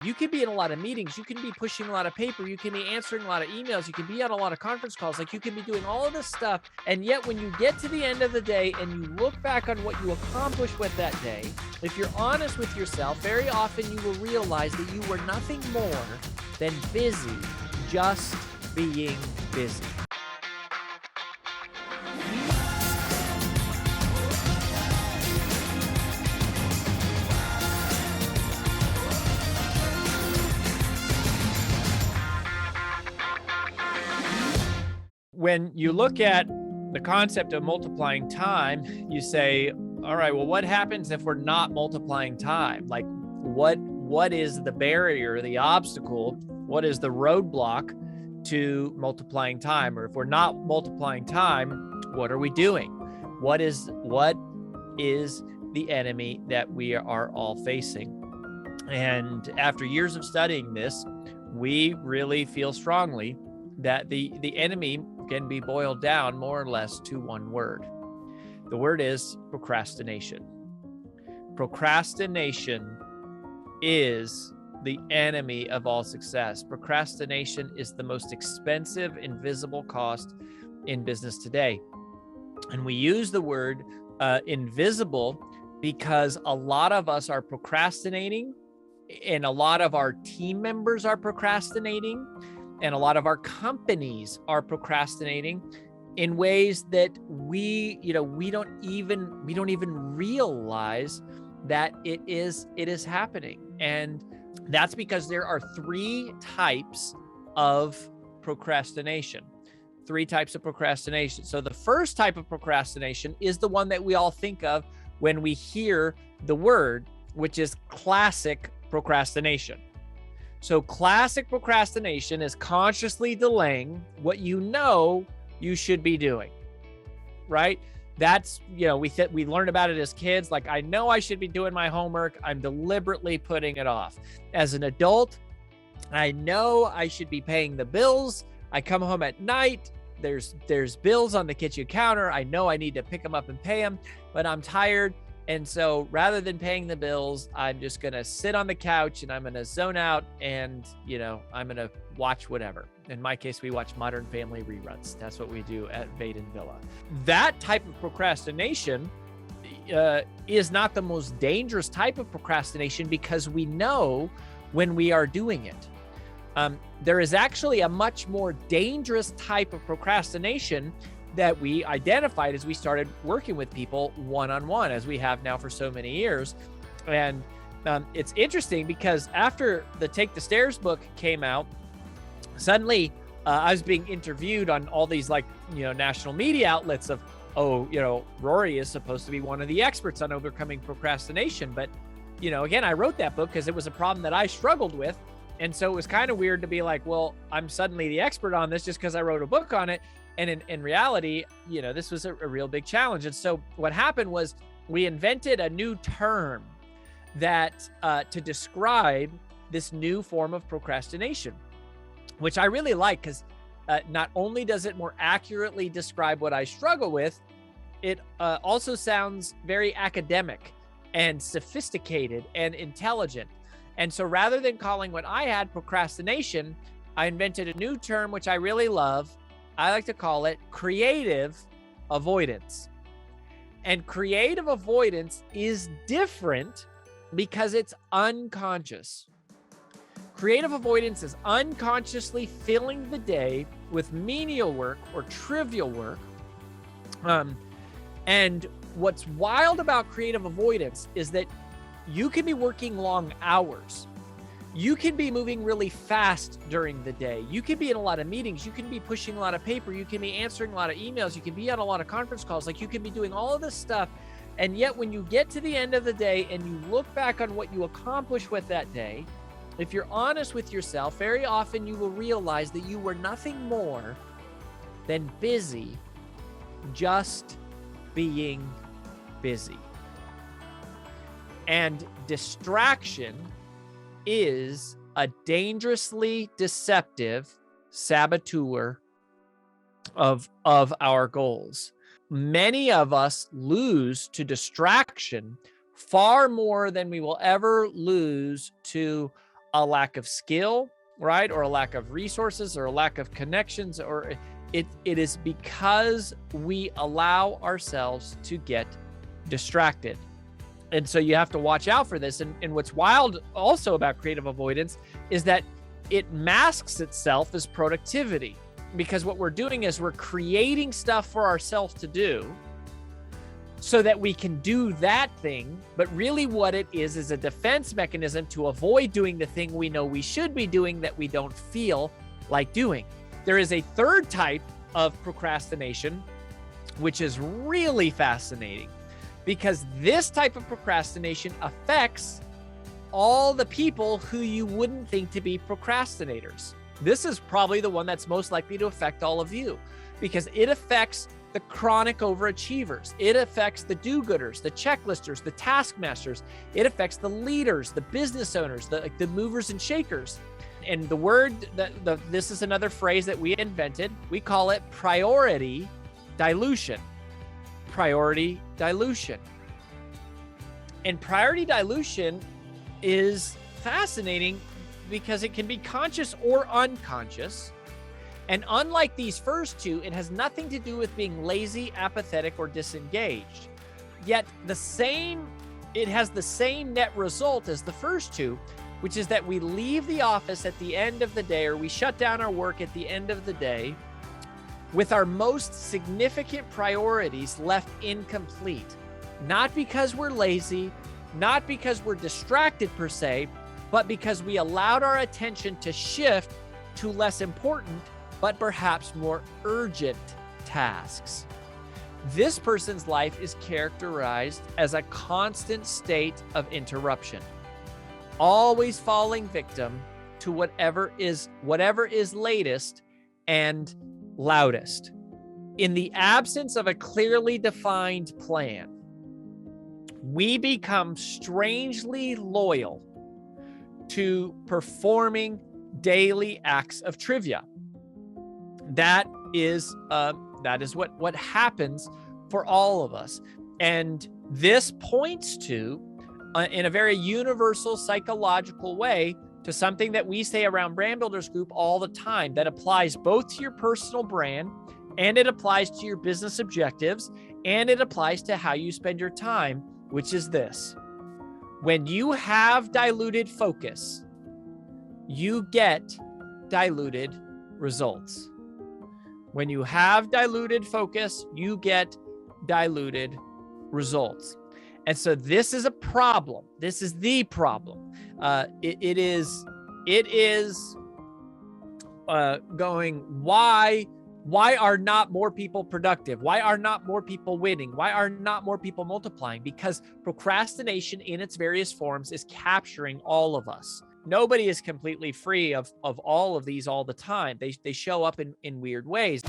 You could be in a lot of meetings. You can be pushing a lot of paper. You can be answering a lot of emails. You can be on a lot of conference calls. Like you can be doing all of this stuff. And yet when you get to the end of the day and you look back on what you accomplished with that day, if you're honest with yourself, very often you will realize that you were nothing more than busy, just being busy. When you look at the concept of multiplying time, you say, all right, well, what happens if we're not multiplying time? Like what is the barrier, the obstacle? What is the roadblock to multiplying time? Or if we're not multiplying time, what are we doing? What is the enemy that we are all facing? And after years of studying this, we really feel strongly that the enemy can be boiled down more or less to one word. The word is procrastination. Procrastination is the enemy of all success. Procrastination is the most expensive invisible cost in business today. And we use the word invisible because a lot of us are procrastinating, and a lot of our team members are procrastinating, and a lot of our companies are procrastinating in ways that we don't even realize that it is happening. And that's because there are three types of procrastination. Three types of procrastination. So the first type of procrastination is the one that we all think of when we hear the word, which is classic procrastination. So classic procrastination is consciously delaying what you know you should be doing, right? That's, we learned about it as kids. Like, I know I should be doing my homework. I'm deliberately putting it off. As an adult, I know I should be paying the bills. I come home at night. There's bills on the kitchen counter. I know I need to pick them up and pay them, but I'm tired. And so rather than paying the bills, I'm just going to sit on the couch and I'm going to zone out and, I'm going to watch whatever. In my case, we watch Modern Family reruns. That's what we do at Vaden Villa. That type of procrastination is not the most dangerous type of procrastination because we know when we are doing it. There is actually a much more dangerous type of procrastination that we identified as we started working with people one-on-one, as we have now for so many years. And it's interesting because after the Take the Stairs book came out, suddenly I was being interviewed on all these national media outlets of, Rory is supposed to be one of the experts on overcoming procrastination. But, again, I wrote that book because it was a problem that I struggled with. And so it was kind of weird to be like, well, I'm suddenly the expert on this just because I wrote a book on it. And in reality, this was a real big challenge. And so what happened was we invented a new term that to describe this new form of procrastination, which I really like because not only does it more accurately describe what I struggle with, it also sounds very academic and sophisticated and intelligent. And so rather than calling what I had procrastination, I invented a new term, which I really love. I like to call it creative avoidance. And creative avoidance is different because it's unconscious. Creative avoidance is unconsciously filling the day with menial work or trivial work. And what's wild about creative avoidance is that you can be working long hours. You can be moving really fast during the day. You can be in a lot of meetings. You can be pushing a lot of paper. You can be answering a lot of emails. You can be on a lot of conference calls. Like, you can be doing all of this stuff. And yet when you get to the end of the day and you look back on what you accomplished with that day, if you're honest with yourself, very often you will realize that you were nothing more than busy, just being busy. And distraction is a dangerously deceptive saboteur of our goals. Many of us lose to distraction far more than we will ever lose to a lack of skill, right? Or a lack of resources or a lack of connections, or it is because we allow ourselves to get distracted. And so you have to watch out for this. And what's wild also about creative avoidance is that it masks itself as productivity, because what we're doing is we're creating stuff for ourselves to do so that we can do that thing. But really what it is a defense mechanism to avoid doing the thing we know we should be doing that we don't feel like doing. There is a third type of procrastination, which is really fascinating, because this type of procrastination affects all the people who you wouldn't think to be procrastinators. This is probably the one that's most likely to affect all of you, because it affects the chronic overachievers. It affects the do-gooders, the checklisters, the taskmasters. It affects the leaders, the business owners, the movers and shakers. And the word, this is another phrase that we invented. We call it priority dilution. Priority dilution. And priority dilution is fascinating because it can be conscious or unconscious. And unlike these first two, it has nothing to do with being lazy, apathetic, or disengaged. Yet it has the same net result as the first two, which is that we leave the office at the end of the day, or we shut down our work at the end of the day with our most significant priorities left incomplete. Not because we're lazy, not because we're distracted per se, but because we allowed our attention to shift to less important, but perhaps more urgent tasks. This person's life is characterized as a constant state of interruption, always falling victim to whatever is latest and loudest. In the absence of a clearly defined plan, we become strangely loyal to performing daily acts of trivia. That is what happens for all of us. And this points to, in a very universal psychological way, to something that we say around Brand Builders Group all the time, that applies both to your personal brand, and it applies to your business objectives, and it applies to how you spend your time, which is this: when you have diluted focus, you get diluted results. When you have diluted focus, you get diluted results. And so this is a problem. This is the problem. It is going, why are not more people productive? Why are not more people winning? Why are not more people multiplying? Because procrastination in its various forms is capturing all of us. Nobody is completely free of all of these all the time. They show up in weird ways.